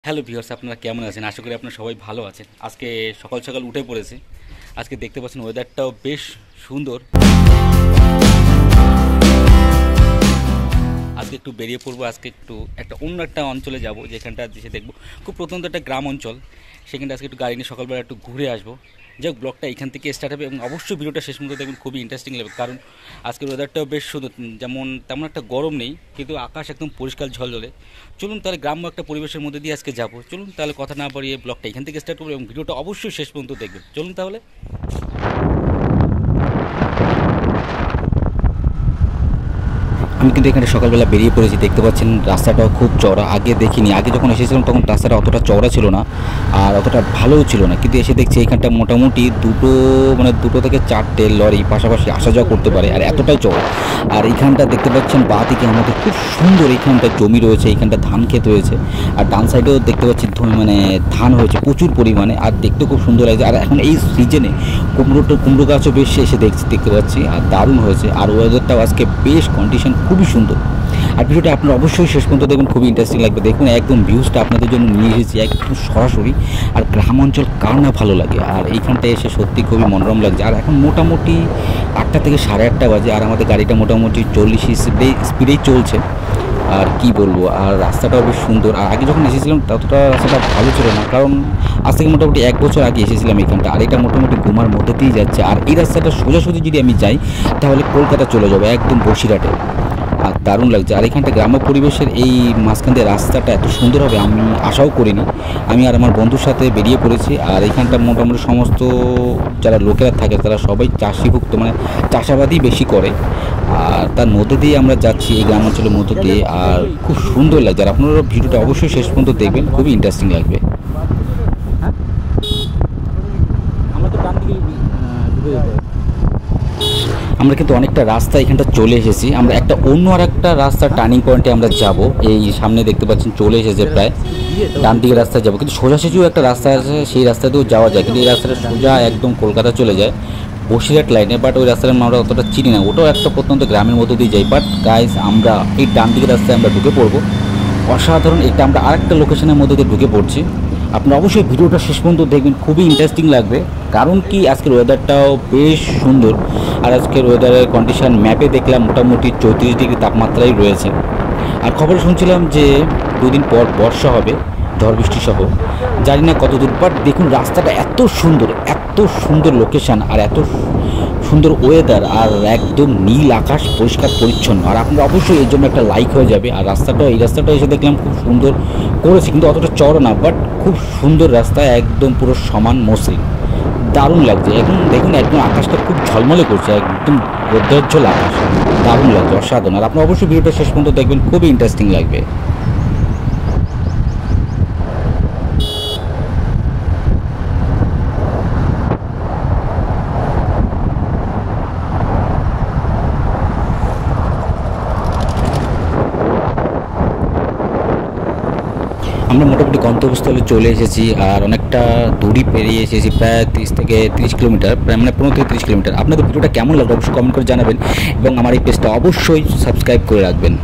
Hello viewers, আপনারা কেমন আছেন? আশা করি আপনারা সবাই ভালো আছেন। আজকে সকাল সকাল উঠে পড়েছে। আজকে দেখতে পাচ্ছেন ওয়েদারটাও বেশ সুন্দর। আজকে একটু বেরিয়ে পড়বো। আজকে একটু অন্য একটা অঞ্চলে যাব, যেখানটা দেশে দেখবো খুব প্রত্যন্ত একটা গ্রাম অঞ্চল। সেখানটা আজকে একটু গাড়ি নিয়ে সকালবেলা একটু ঘুরে আসবো। যাই হোক, ব্লগটা এখান থেকে স্টার্ট হবে এবং অবশ্যই ভিডিওটা শেষ পর্যন্ত দেখবেন, খুবই ইন্টারেস্টিং লাগবে। কারণ আজকের ওয়েদারটাও বেশ সুন্দর, যেমন তেমন একটা গরম নেই, কিন্তু আকাশ একদম পরিষ্কার ঝলঝলে। চলুন তাহলে গ্রাম্য একটা পরিবেশের মধ্যে দিয়ে আজকে যাবো। চলুন তাহলে কথা না বাড়িয়ে ব্লগটা এখান থেকে স্টার্ট করবো এবং ভিডিওটা অবশ্যই শেষ পর্যন্ত দেখবেন। চলুন তাহলে। আমি কিন্তু এখানে সকালবেলা বেরিয়ে পড়েছি। দেখতে পাচ্ছেন রাস্তাটাও খুব চওড়া। আগে দেখিনি, আগে যখন এসেছিলাম তখন রাস্তাটা অতটা চওড়া ছিল না আর অতটা ভালোও ছিল না, কিন্তু এসে দেখছি এখানটা মোটামুটি দুটো থেকে চারটে লরি পাশাপাশি আসা যাওয়া করতে পারে, আর এতটাই চওড়া। আর এইখানটা দেখতে পাচ্ছেন বাঁ দিকে আমাদের খুব সুন্দর এইখানটা জমি রয়েছে, এইখানটা ধান ক্ষেত হয়েছে। আর ডান সাইডেও দেখতে পাচ্ছি ধান হয়েছে প্রচুর পরিমাণে, আর দেখতে খুব সুন্দর লাগছে। আর এখন এই সিজনে কুমড়ো গাছও বেশ এসে দেখতে পাচ্ছি, আর দারুণ হয়েছে। আর ওয়েদারটাও আজকে বেশ কন্ডিশন খুবই সুন্দর। আর ভিডিওটা আপনারা অবশ্যই শেষ পর্যন্ত দেখুন, খুবই ইন্টারেস্টিং লাগবে। দেখুন একদম ভিউজটা আপনাদের জন্য নিয়ে এসেছি একদম সরাসরি। আর গ্রাম অঞ্চল কার না ভালো লাগে, আর এইখানটায় এসে সত্যি খুবই মনোরম লাগছে। আর এখন মোটামুটি 8টা থেকে 8:30 বাজে, আর আমাদের গাড়িটা মোটামুটি 40 স্পিডেই চলছে। আর কি বলবো, আর রাস্তাটাও বেশ সুন্দর। আর আগে যখন এসেছিলাম ততটা রাস্তাটা ভালো ছিল না, কারণ আজ থেকে মোটামুটি 1 বছর আগে এসেছিলাম এখানটা। আর এটা মোটামুটি গুমার মধ্যে দিয়েই যাচ্ছে। আর এই রাস্তাটা সোজাসুজি যদি আমি যাই তাহলে কলকাতা চলে যাবে, একদম বসিরহাটে। আর দারুণ লাগছে। আর এখানটা গ্রাম্য পরিবেশের এই মাঝখান দিয়ে রাস্তাটা এত সুন্দর হবে আমি আশাও করিনি। আমি আর আমার বন্ধুর সাথে বেরিয়ে পড়েছি। আর এখানটা মোটামুটি সমস্ত যারা লোকেরা থাকে তারা সবাই চাষিভুক্ত, মানে চাষাবাদই বেশি করে। আর তার মধ্যে দিয়ে আমরা যাচ্ছি এই গ্রাম অঞ্চলের মধ্যে দিয়ে, আর খুব সুন্দর লাগছে। আর আপনারা ভিডিওটা অবশ্যই শেষ পর্যন্ত দেখবেন, খুবই ইন্টারেস্টিং লাগবে। আমরা কিন্তু অনেকটা রাস্তা এখানটা চলে এসেছি। আমরা অন্য একটা রাস্তা টার্নিং পয়েন্টে আমরা যাব। এই সামনে দেখতে পাচ্ছেন চলে এসেছে প্রায়, ডান দিকে রাস্তায় যাবো। কিন্তু সোজাসুজিও একটা রাস্তা আছে, সেই রাস্তাতেও যাওয়া যায়, কিন্তু এই রাস্তাটা সোজা একদম কলকাতা চলে যায় বসিরহাট লাইনে। বাট ওই রাস্তাটা আমরা অতটা চিনি না, ওটাও একটা প্রত্যন্ত গ্রামের মধ্যে দিয়ে যাই। বাট গাইস, আমরা এই ডান দিকের রাস্তায় আমরা ঢুকে পড়বো। অসাধারণ, এটা আমরা আরেকটা লোকেশনের মধ্যে দিয়ে ঢুকে পড়ছি। আপনারা অবশ্যই ভিডিওটা শেষ পর্যন্ত দেখবেন, খুবই ইন্টারেস্টিং লাগবে। কারণ কি আজকের ওয়েদারটাও বেশ সুন্দর। আর আজকের ওয়েদারের কন্ডিশন ম্যাপে দেখলাম মোটামুটি 34 ডিগ্রি তাপমাত্রাই রয়েছে। আর খবরে শুনছিলাম যে 2 দিন পর বর্ষা হবে, ঝড় বৃষ্টি সহ। জানি না কত দূর, বাট দেখুন রাস্তাটা এত সুন্দর লোকেশান, আর এত সুন্দর ওয়েদার, আর একদম নীল আকাশ, পরিষ্কার পরিচ্ছন্ন। আর আপনারা অবশ্যই এর জন্য একটা লাইক হয়ে যাবে। আর এই রাস্তাটা এসে দেখলাম খুব সুন্দর করেছে, কিন্তু অতটা চড়া না, বাট খুব সুন্দর রাস্তা, একদম পুরো সমান মসৃণ, দারুণ লাগছে। এখন দেখুন একদম আকাশটা খুব ঝলমলে করছে, একদম রৌদ্রোজ্জ্বল আকাশ, দারুণ লাগছে, অসাধারণ। আর আপনারা অবশ্যই ভিডিওটা শেষ পর্যন্ত দেখবেন, খুবই ইন্টারেস্টিং লাগবে। আমরা মোটামুটি গন্তব্যস্থলে চলে এসেছি, আর অনেকটা দূরই পেরিয়ে এসেছি, প্রায় 30 থেকে 30 কিলোমিটার, প্রায় মানে 15 থেকে 30 কিলোমিটার। আপনাদের ভিডিওটা কেমন লাগলো অবশ্যই কমেন্ট করে জানাবেন, এবং আমার এই পেজটা অবশ্যই সাবস্ক্রাইব করে রাখবেন।